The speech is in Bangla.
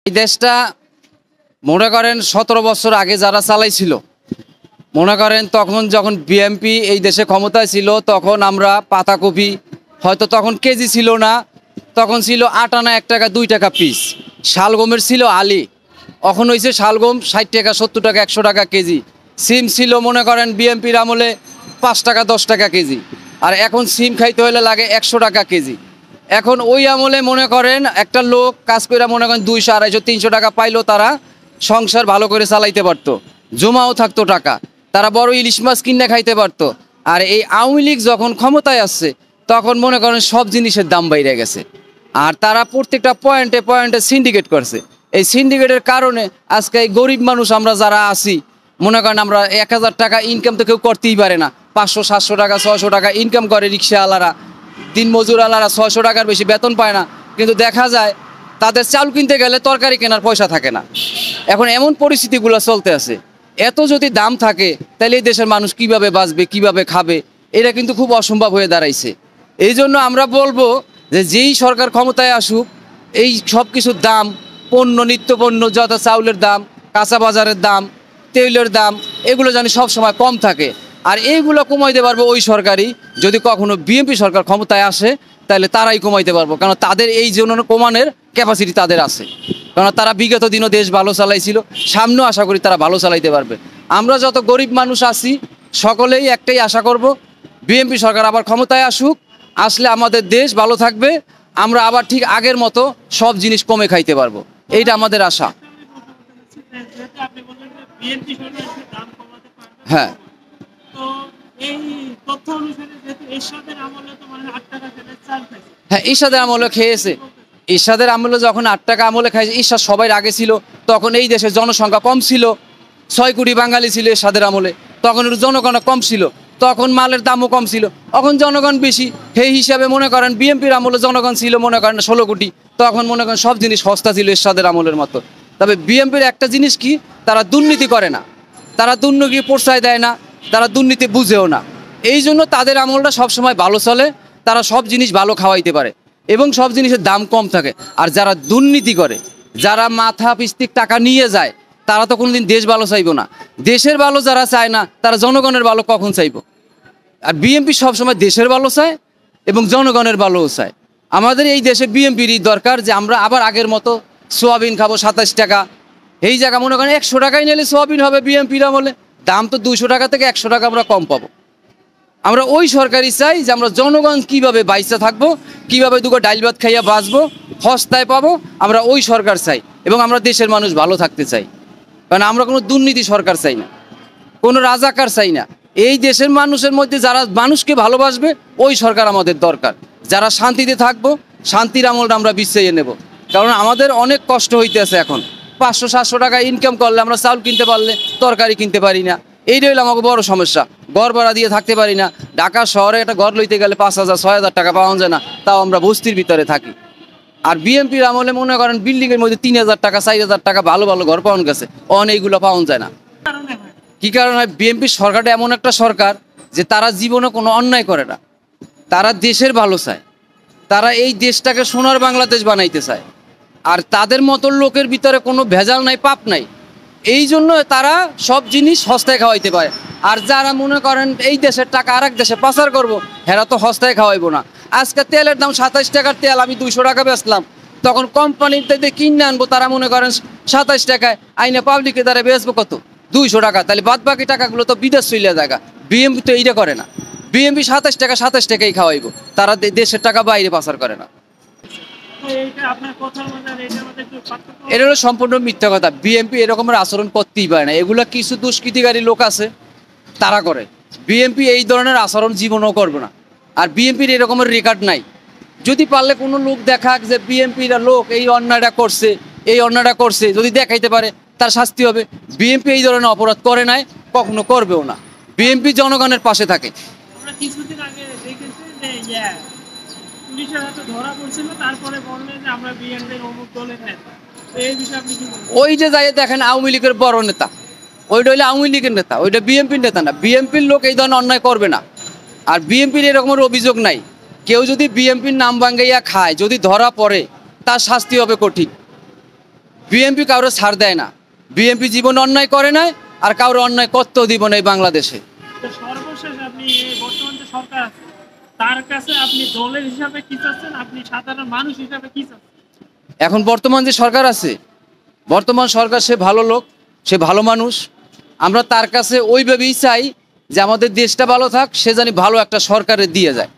এই দেশটা মনে করেন 17 বছর আগে যারা চালাইছিল, মনে করেন তখন যখন বিএনপি এই দেশে ক্ষমতায় ছিল, তখন আমরা পাতাকপি হয়তো তখন কেজি ছিল না, তখন ছিল 8 আনা 1 টাকা 2 টাকা পিস। শালগমের ছিল আলি, এখন হয়েছে শালগম 60 টাকা 70 টাকা 100 টাকা কেজি। সিম ছিল মনে করেন বিএনপির আমলে 5 টাকা 10 টাকা কেজি, আর এখন সিম খাইতে হলে লাগে 100 টাকা কেজি। এখন ওই আমলে মনে করেন একটা লোক কাজ করে মনে করেন 200 250 300 টাকা পাইলেও তারা সংসার ভালো করে চালাইতে পারতো, জমাও থাকতো টাকা, তারা বড় ইলিশ মাছ কিনে খাইতে পারতো। আর এই আওয়ামী লীগ যখন ক্ষমতায় আসছে তখন মনে করেন সব জিনিসের দাম বাইরে গেছে, আর তারা প্রত্যেকটা পয়েন্টে পয়েন্টে সিন্ডিকেট করছে। এই সিন্ডিকেটের কারণে আজকে এই গরিব মানুষ আমরা যারা আছি, মনে করেন আমরা 1000 টাকা ইনকাম তো কেউ করতেই পারে না, 500 700 টাকা 600 টাকা ইনকাম করে রিক্সাওয়ালারা, দিন মজুরওয়ালারা 600 টাকার বেশি বেতন পায় না, কিন্তু দেখা যায় তাদের চাল কিনতে গেলে তরকারি কেনার পয়সা থাকে না। এখন এমন পরিস্থিতিগুলো চলতে আছে, এত যদি দাম থাকে তাহলে এই দেশের মানুষ কিভাবে বাঁচবে, কিভাবে খাবে, এটা কিন্তু খুব অসম্ভব হয়ে দাঁড়াইছে। এই জন্য আমরা বলবো যে যেই সরকার ক্ষমতায় আসুক, এই সব কিছুর দাম, পণ্য নিত্য পণ্য যত চাউলের দাম, কাঁচা বাজারের দাম, তেলের দাম, এগুলো জানি সবসময় কম থাকে। আর এইগুলো কমাইতে পারবো ওই সরকারই, যদি কখনো বিএনপি সরকার ক্ষমতায় আসে তাহলে তারাই কমাইতে পারবো, কারণ তাদের এই জন্য কমানোর ক্যাপাসিটি তাদের আছে, কারণ তারা বিগত দিনও দেশ ভালো চালাইছিল, সামনেও আশা করি তারা ভালো চালাইতে পারবে। আমরা যত গরিব মানুষ আছি সকলেই একটাই আশা করব, বিএনপি সরকার আবার ক্ষমতায় আসুক, আসলে আমাদের দেশ ভালো থাকবে, আমরা আবার ঠিক আগের মতো সব জিনিস কমে খাইতে পারবো, এইটা আমাদের আশা। হ্যাঁ, হ্যাঁ এরশাদের আমলে খেয়েছে, এরশাদের আমলে যখন 8 টাকা আমলে খাইছে, এরশাদ সবাই আগে ছিল, তখন এই দেশের জনসংখ্যা কম ছিল, 6 কোটি বাঙালি ছিল এরশাদের আমলে, তখন জনগণ কম ছিল, তখন মালের দামও কম ছিল, এখন জনগণ বেশি, সেই হিসাবে মনে করেন বিএনপির আমলে জনগণ ছিল মনে করেন 16 কোটি, তখন মনে করেন সব জিনিস সস্তা ছিল এরশাদের আমলের মতো। তবে বিএনপির একটা জিনিস কি, তারা দুর্নীতি করে না, তারা দুর্নীতি প্রশ্রয় দেয় না, তারা দুর্নীতি বুঝেও না, এই জন্য তাদের আমলটা সবসময় ভালো চলে, তারা সব জিনিস ভালো খাওয়াইতে পারে এবং সব জিনিসের দাম কম থাকে। আর যারা দুর্নীতি করে, যারা মাথা পিস্তিক টাকা নিয়ে যায়, তারা তো কোনোদিন দেশ ভালো চাইবো না। দেশের ভালো যারা চায় না, তারা জনগণের ভালো কখন চাইবো? আর বিএনপি সবসময় দেশের ভালো চায় এবং জনগণের ভালোও চায়। আমাদের এই দেশে বিএনপিরই দরকার যে আমরা আবার আগের মতো সোয়াবিন খাবো 27 টাকা, এই জায়গা মনে করেন 100 টাকায় নিলে সোয়াবিন হবে বিএনপির আমলে, দাম তো 200 টাকা থেকে 100 টাকা আমরা কম পাবো। আমরা ওই সরকারই চাই যে আমরা জনগণ কীভাবে বাইসা থাকবো, কীভাবে দুটো ডাইল ভাত খাইয়া বাঁচবো, সস্তায় পাবো, আমরা ওই সরকার চাই এবং আমরা দেশের মানুষ ভালো থাকতে চাই। কারণ আমরা কোনো দুর্নীতি সরকার চাই না, কোনো রাজাকার চাই না। এই দেশের মানুষের মধ্যে যারা মানুষকে ভালোবাসবে ওই সরকার আমাদের দরকার, যারা শান্তিতে থাকবো, শান্তির আমলটা আমরা বিছিয়ে নেব। কারণ আমাদের অনেক কষ্ট হইতেছে, এখন 500 700 টাকা ইনকাম করলে আমরা চাউল কিনতে পারলে তরকারি কিনতে পারি না, এইটাই হলো আমাকে বড় সমস্যা। ঘর ভাড়া দিয়ে থাকতে পারি না, ঢাকা শহরে একটা ঘর লইতে গেলে 5000 6000 টাকা পাওয়া যায় না, তাও আমরা বস্তির ভিতরে থাকি। আর বিএনপির আমলে মনে করেন বিল্ডিংয়ের মধ্যে 3000 টাকা 4000 টাকা ভালো ভালো ঘর পাওয়া গেছে, এইগুলো পাওয়া যায় না। কি কারণ হয়? বিএনপির সরকারটা এমন একটা সরকার যে তারা জীবনে কোনো অন্যায় করে না, তারা দেশের ভালো চায়, তারা এই দেশটাকে সোনার বাংলাদেশ বানাইতে চায়, আর তাদের মতো লোকের ভিতরে কোনো ভেজাল নাই, পাপ নাই, এই জন্য তারা সব জিনিস সস্তায় খাওয়াইতে পারে। আর যারা মনে করেন এই দেশের টাকা আর এক দেশে পাচার করবো, হেরা তো সস্তায় খাওয়াইবো না। আজকে তেলের দাম 27 টাকার তেল আমি 200 টাকা বেচলাম, তখন কোম্পানিতে কিনে আনবো, তারা মনে করেন 27 টাকায়, আইনে পাবলিকে দ্বারা বেচবো কত 200 টাকা, তাহলে বাদ বাকি টাকাগুলো তো বিদেশ চলে জায়গা। বিএমপি তো এইটা করে না, বিএমপি 27 টাকাই খাওয়াইবো, তারা দেশের টাকা বাইরে পাচার করে না। এটা হলো সম্পূর্ণ মিথ্যা কথা, বিএনপি এরকমের আচরণ করতেই পারে না, এগুলো কিছু দুষ্কৃতিকারী লোক আছে তারা করে, বিএনপি এই ধরনের আচরণ জীবনও করবে না। আর বিএনপির এরকমের রেকর্ড নাই, যদি পারলে কোনো লোক দেখাক যে বিএনপির লোক এই অন্যায়টা করছে, এই অন্যায়টা করছে, যদি দেখাইতে পারে তার শাস্তি হবে। বিএনপি এই ধরনের অপরাধ করে নাই, কখনো করবেও না, বিএনপি জনগণের পাশে থাকে। ওই যে যাই দেখেন আওয়ামী লীগের বড় নেতা, ওইটা হইলে আওয়ামী লীগের নেতা, ওইটা বিএনপির নেতা না, বিএনপির লোক এই ধরনের অন্যায় করবে না। আর বিএনপির এরকমের অভিযোগ নাই, কেউ যদি বিএনপির নাম ভাঙ্গাইয়া খায়, যদি ধরা পড়ে তার শাস্তি হবে কঠিন। বিএনপি কাউরে ছাড় দেয় না। বিএনপি জীবন অন্যায় করে নাই, আর কাউরে অন্যায় করতেও দিব না এই বাংলাদেশে। তো সর্বশেষ আপনি এই বর্তমান যে সরকার আছে তার কাছে আপনি দলের হিসাবে কি চাচ্ছেন, আপনি সাধারণ মানুষ হিসাবে কি চাচ্ছেন? এখন বর্তমান যে সরকার আছে, বর্তমান সরকার সে ভালো লোক, সে ভালো মানুষ। আমরা তার কাছে ওইভাবেই চাই যে আমাদের দেশটা ভালো থাক, সে জানি ভালো একটা সরকারে দিয়ে যায়।